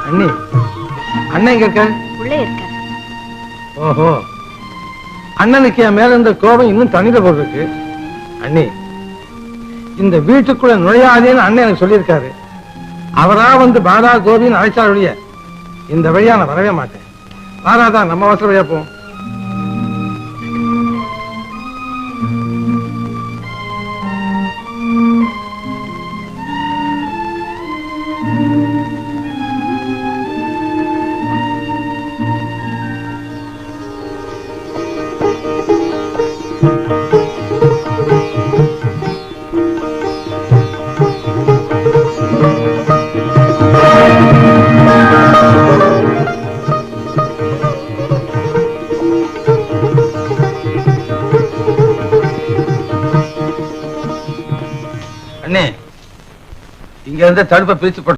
அண்ணி, அண்ணன் எங்க இருக்க? உள்ளே இருக்க. ஓஹோ, அண்ணனுக்கு என் மேல இருந்த கோபம் இன்னும் தனியில போல் இருக்கு. அண்ணி, இந்த வீட்டுக்குள்ள நுழையாதேன்னு அண்ணன் எனக்கு சொல்லியிருக்காரு. அவரா வந்து பாலா கோபின்னு அழைச்சார் வழிய இந்த வழியா நான் வரவே மாட்டேன். வாராதான் நம்ம அவசர வழியா போவோம். அண்ணே, இங்க இருந்த தடுப்பை பிரிச்சு